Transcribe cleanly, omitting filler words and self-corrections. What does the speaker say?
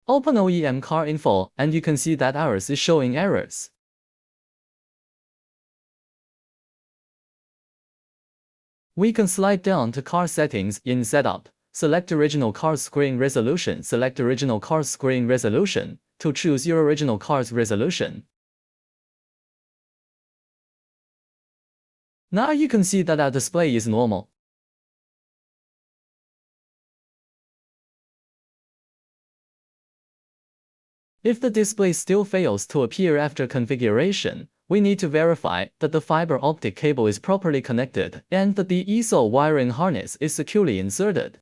Open OEM car info and you can see that ours is showing errors. We can slide down to car settings in setup, select original car screen resolution, select original car screen resolution to choose your original car's resolution. Now you can see that our display is normal. If the display still fails to appear after configuration, we need to verify that the fiber optic cable is properly connected and that the ESO wiring harness is securely inserted.